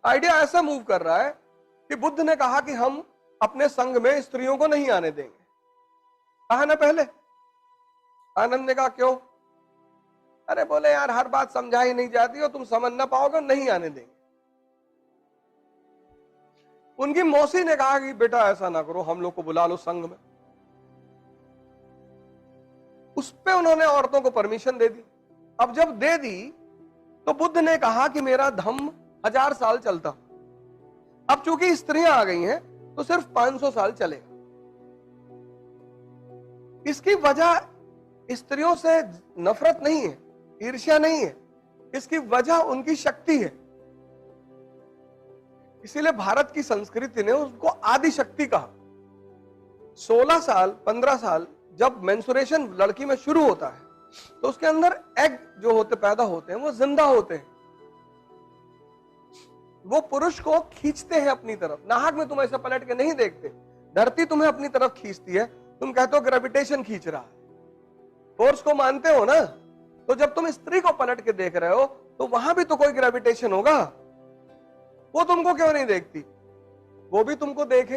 Idea ऐसा move कर रहा है कि बुद्ध ने कहा कि हम अपने संघ में स्त्रियों को नहीं आने देंगे। कहा ना पहले। आनंद ने कहा क्यों? अरे बोले यार हर बात समझाई नहीं जाती और तुम समझ ना पाओगे, नहीं आने देंगे। उनकी मौसी ने कहा कि बेटा ऐसा ना करो, हम लोग को बुला लो संघ में। उस पे उन्होंने औरतों को परमिशन दे दी। अब जब दे दी तो बुद्ध ने कहा कि मेरा धम्म 1000 साल चलता, अब चूंकि स्त्रियां आ गई हैं तो सिर्फ 500 साल चलेगा। इसकी वजह स्त्रियों से नफरत नहीं है, ईर्ष्या नहीं है, इसकी वजह उनकी शक्ति है। इसीलिए भारत की संस्कृति ने उसको आदि शक्ति कहा। 16 साल 15 साल जब मेंसुरेशन लड़की में शुरू होता है तो उसके अंदर एग जो होते पैदा होते हैं वो जिंदा होते हैं, वो पुरुष को खींचते हैं अपनी तरफ। नाहक में तुम ऐसा पलट के नहीं देखते, धरती तुम्हें अपनी तरफ खींचती है, तुम कहते हो ग्रेविटेशन खींच रहा है, फोर्स को मानते हो ना। तो जब तुम स्त्री को पलट के देख रहे हो तो वहां भी तो कोई ग्रेविटेशन होगा, वो तुमको क्यों नहीं देखती? वो भी तुमको देखे।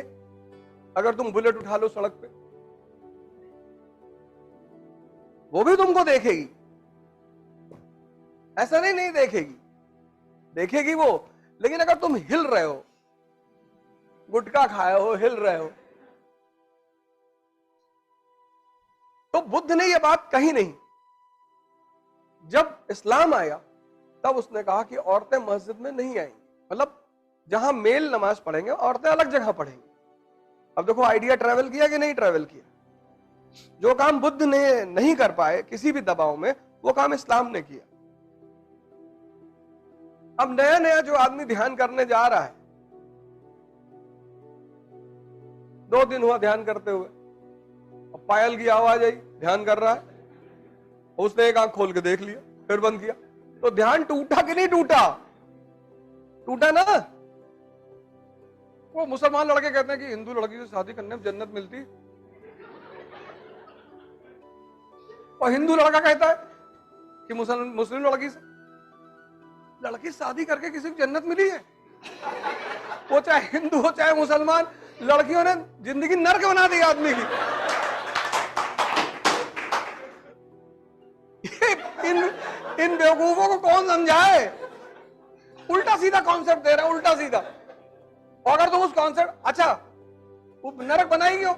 अगर तुम बुलेट उठा लो सड़क पे वो भी तुमको देखेगी, ऐसा नहीं देखेगी, देखेगी वो। लेकिन अगर तुम हिल रहे हो, गुटखा खाए हो, हिल रहे हो, तो बुद्ध ने यह बात कही नहीं। जब इस्लाम आया तब उसने कहा कि औरतें मस्जिद में नहीं आएंगी, मतलब जहां मेल नमाज पढ़ेंगे औरतें अलग जगह पढ़ेंगी। अब देखो आइडिया ट्रेवल किया कि नहीं ट्रेवल किया? जो काम बुद्ध ने नहीं कर पाए किसी भी दबाव में, वो काम इस्लाम ने किया। अब नया नया जो आदमी ध्यान करने जा रहा है, 2 दिन हुआ ध्यान करते हुए, अब पायल की आवाज आई, ध्यान कर रहा है, उसने एक आंख खोल के देख लिया फिर बंद किया, तो ध्यान टूटा कि नहीं टूटा? टूटा ना। वो मुसलमान लड़के कहते हैं कि हिंदू लड़की से शादी करने में जन्नत मिलती, और हिंदू लड़का कहता है कि मुस्लिम लड़की से शादी करके किसी को जन्नत मिली है। वो चाहे हिंदू हो चाहे मुसलमान, लड़कियों ने जिंदगी नर्क बना दी आदमी की। इन बेवकूफों को कौन समझाए? उल्टा सीधा कॉन्सेप्ट दे रहा है, उल्टा सीधा। और अगर तुम उस कॉन्सेप्ट, अच्छा वो नरक बनाई क्यों?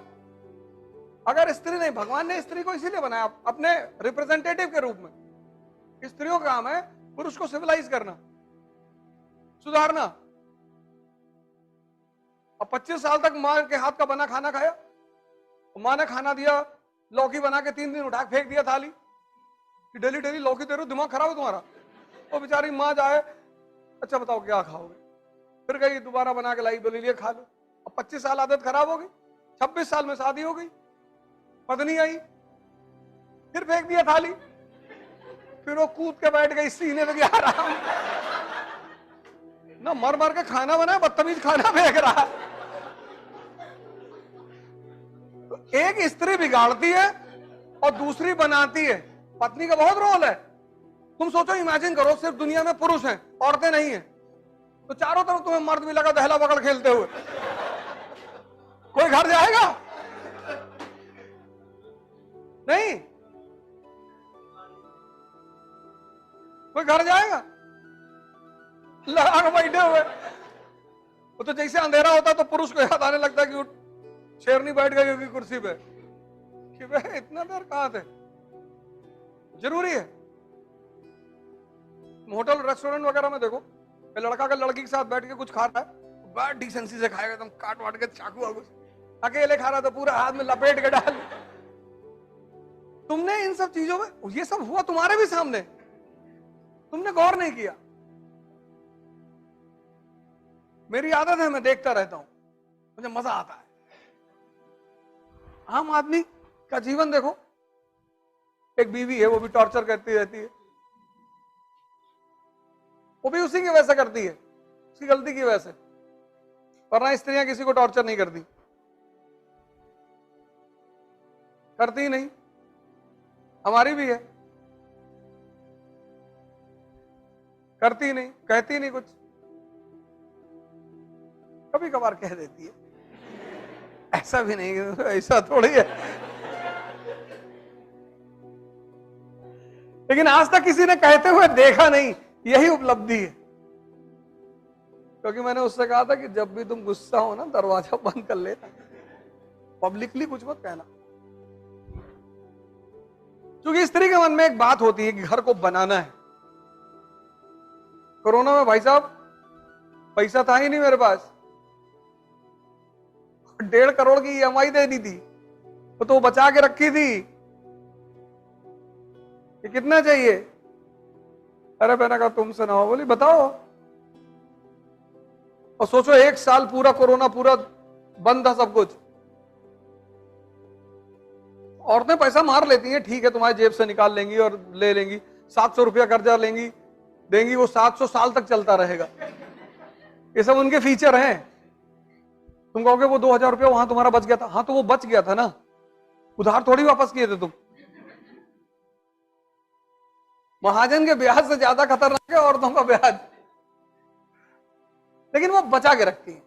अगर स्त्री नहीं, भगवान ने स्त्री को इसीलिए बनाया अपने रिप्रेजेंटेटिव के रूप में। स्त्रियों का काम है पुरुष को सिविलाइज करना, सुधारना। अब 25 साल तक मां के हाथ का बना खाना खाया, मां ने खाना दिया, लौकी बना के 3 दिन उठा के फेंक दिया थाली कि डेली डेली लौकी दे रहे हो, दिमाग खराब है तुम्हारा। वो बेचारी मां जाए, अच्छा बताओ क्या खाओगे? फिर गई दोबारा बना के लाई, बोली लिए खा लो। अब 25 साल आदत खराब हो गई, 26 साल में शादी हो गई, पत्नी आई, फिर फेंक दिया थाली, फिर वो कूद के बैठ गई सीने पे, आराम ना, मर मर के खाना बनाया, बदतमीज खाना फेंक रहा। तो एक स्त्री बिगाड़ती है और दूसरी बनाती है। पत्नी का बहुत रोल है। तुम सोचो, इमेजिन करो सिर्फ दुनिया में पुरुष हैं, औरतें नहीं हैं, तो चारों तरफ तुम्हें मर्द भी लगा दहला पकड़ खेलते हुए, कोई घर जाएगा? नहीं, कोई घर जाएगा? लगा के बैठे हुए। वो तो जैसे अंधेरा होता तो पुरुष को याद आने लगता कि शेरनी बैठ गई होगी कुर्सी पे कि भाई इतना देर कहां थे। जरूरी है। होटल रेस्टोरेंट वगैरह में देखो, लड़का का लड़की के साथ बैठ के कुछ खा रहा है, बड़ा डिसेंसी से खाएगा, एकदम काट वाट के चाकू वाकू। अकेले खा रहा था, पूरा हाथ में लपेट के डाल। तुमने इन सब चीजों में, ये सब हुआ तुम्हारे भी सामने, तुमने गौर नहीं किया। मेरी आदत है, मैं देखता रहता हूं, मुझे मजा आता है। आम आदमी का जीवन देखो, एक बीवी है, वो भी टॉर्चर करती रहती है, वो भी उसी की वजह से करती है, उसकी गलती की वजह से। वरना स्त्रियां किसी को टॉर्चर नहीं करती, करती ही नहीं। हमारी भी है, करती ही नहीं, कहती ही नहीं कुछ। कभी कभार कह देती है, ऐसा भी नहीं, ऐसा थोड़ी है। लेकिन आज तक किसी ने कहते हुए देखा नहीं, यही उपलब्धि है। क्योंकि मैंने उससे कहा था कि जब भी तुम गुस्सा हो ना, दरवाजा बंद कर लेना, पब्लिकली कुछ मत कहना। क्योंकि स्त्री के मन में एक बात होती है कि घर को बनाना है। कोरोना में भाई साहब पैसा था ही नहीं मेरे पास, 1.5 करोड़ की EMI देनी थी, तो वो बचा के रखी थी कि कितना चाहिए। अरे मैंने कहा तुमसे ना हो, बोली बताओ। और सोचो 1 साल पूरा कोरोना पूरा बंद था सब कुछ। औरतें पैसा मार लेती हैं, ठीक है, तुम्हारी जेब से निकाल लेंगी और ले लेंगी। 700 रुपया कर्जा लेंगी, देंगी, वो 700 साल तक चलता रहेगा। ये सब उनके फीचर हैं। तुम कहोगे वो 2000 रुपया वहां तुम्हारा बच गया था, हाँ तो वो बच गया था ना, उधार थोड़ी वापस किए थे तुम। महाजन के ब्याज से ज्यादा खतरनाक है औरतों का ब्याज। लेकिन वो बचा के रखती है,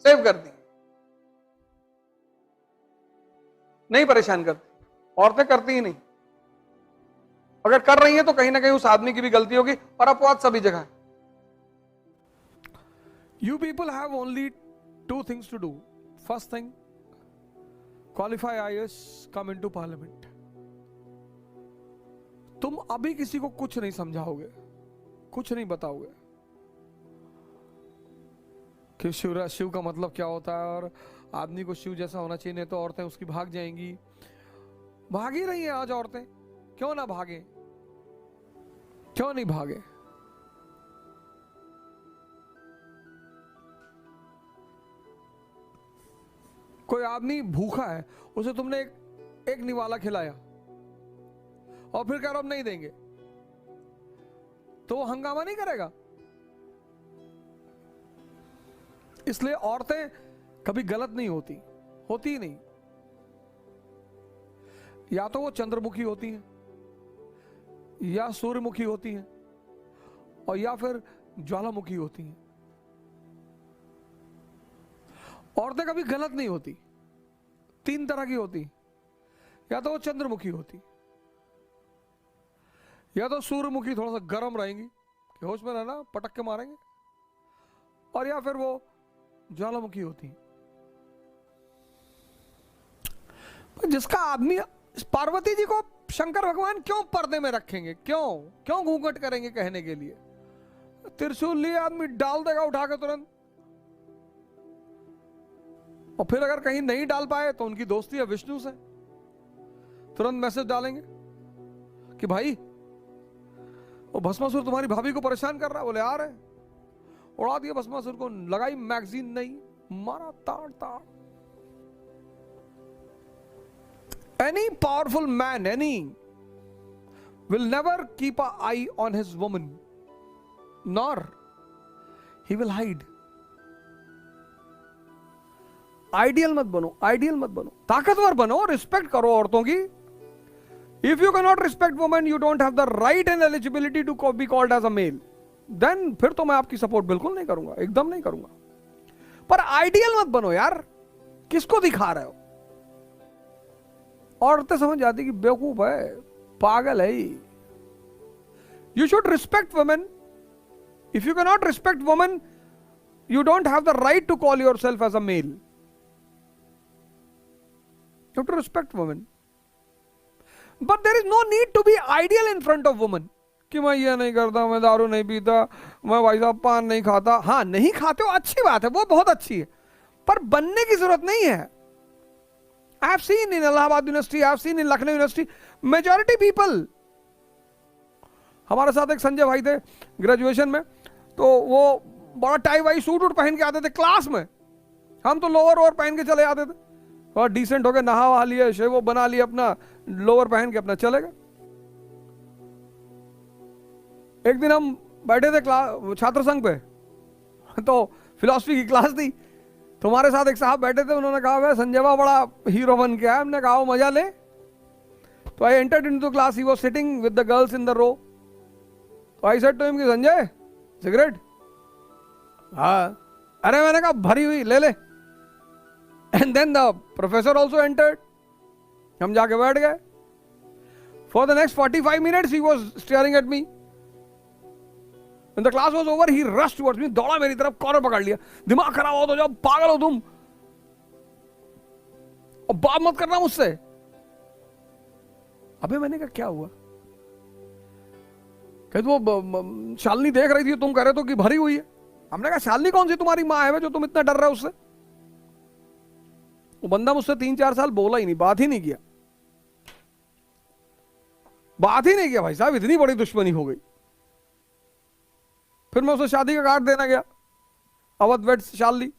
सेव करती है, नहीं परेशान करती। औरतें करती ही नहीं। अगर कर रही हैं तो कहीं ना कहीं उस आदमी की भी गलती होगी, और अपवाद सभी जगह है। You people have only 2 things to do. First thing, qualify IAS, come into parliament. तुम अभी किसी को कुछ नहीं समझाओगे, कुछ नहीं बताओगे कि शिव का मतलब क्या होता है, और आदमी को शिव जैसा होना चाहिए, नहीं तो औरतें उसकी भाग जाएंगी। भाग ही रही हैं आज औरतें, क्यों ना भागे, क्यों नहीं भागे। कोई आदमी भूखा है, उसे तुमने एक निवाला खिलाया और फिर कह रहे अब नहीं देंगे, तो वो हंगामा नहीं करेगा। इसलिए औरतें कभी गलत नहीं होती, होती ही नहीं। या तो वो चंद्रमुखी होती हैं, या सूर्यमुखी होती हैं, और या फिर ज्वालामुखी होती हैं। औरतें कभी गलत नहीं होती। 3 तरह की होती, या तो वो चंद्रमुखी होती, या तो सूर्यमुखी थोड़ा सा गर्म रहेंगी कि होश में रहना, पटक के मारेंगे, और या फिर वो ज्वालामुखी होती। जिसका आदमी, पार्वती जी को शंकर भगवान क्यों पर्दे में रखेंगे, क्यों घूंघट करेंगे कहने के लिए। त्रिशूल लिए आदमी डाल देगा उठा के तुरंत, और फिर अगर कहीं नहीं डाल पाए तो उनकी दोस्ती है विष्णु से, तुरंत मैसेज डालेंगे कि भाई वो भस्मासुर तुम्हारी भाभी को परेशान कर रहा है। बोले आ रहे, उड़ा दिया भस्मासुर को, लगाई मैगजीन, नहीं मारा ताड़ ताड़। Any powerful man, will never keep an eye on his woman, nor he will hide. Ideal मत बनो, आइडियल मत बनो, ताकतवर बनो, रिस्पेक्ट करो औरतों की। If you cannot respect women, you don't have the right and eligibility to be called as a male. Then फिर तो मैं आपकी सपोर्ट बिल्कुल नहीं करूंगा, एकदम नहीं करूंगा। पर आइडियल मत बनो यार, किसको दिखा रहे हो। औरतें समझ जाती कि बेवकूफ है, पागल है। You should respect women. If you cannot respect women, you don't have the right to call yourself as a male. You have to respect women. But there is no need to be ideal in front of women. कि मैं ये नहीं करता, मैं दारू नहीं पीता, मैं भाई साहब पान नहीं खाता। हाँ, नहीं खाते हो, अच्छी बात है, वो बहुत अच्छी है, पर बनने की जरूरत नहीं है। I have seen in Allahabad University, I have seen in Lucknow University, majority people. हमारे साथ एक संजय भाई थे ग्रेजुएशन में, तो वो बड़ा टाई वाई सूट वूट पहन के आते थे क्लास में। हम तो लोअर ओवर पहन के चले आते थे, और डिसेंट होके नहा वहा लिए, शेव वो बना लिया, अपना लोअर पहन के अपना चले गए। एक दिन हम बैठे थे छात्र संघ पे, तो फिलॉसफी की क्लास थी, तो हमारे साथ एक साहब बैठे थे, उन्होंने कहा भाई संजय बा बड़ा हीरो बन के आया। हमने कहा मजा ले। तो I entered into class, he was sitting with the girls in the row. तो आई सेड टू हिम कि संजय सिगरेट? हाँ। अरे मैंने कहा भरी हुई ले ले। And then the professor also entered. हम जाके बैठ गए। For the next 45 minutes he was staring at me. When the class was over, he rushed towards me, दौड़ा मेरी तरफ, कॉलर पकड़ लिया। दिमाग खराब हो तो जाओ, पागल हो तुम, और बात मत करना मुझसे। अबे मैंने कहा क्या हुआ? कहते वो शालिनी देख रही थी, तुम कह रहे तो कि भरी हुई है। हमने कहा शालिनी कौन सी तुम्हारी माँ है जो तुम इतना डर रहे हो उससे? वो बंदा मुझसे 3-4 साल बोला ही नहीं, बात ही नहीं किया, बात ही नहीं किया भाई साहब, इतनी बड़ी दुश्मनी हो गई। फिर मैं उसे शादी का कार्ड देना गया, अवध वेड्स शालिनी।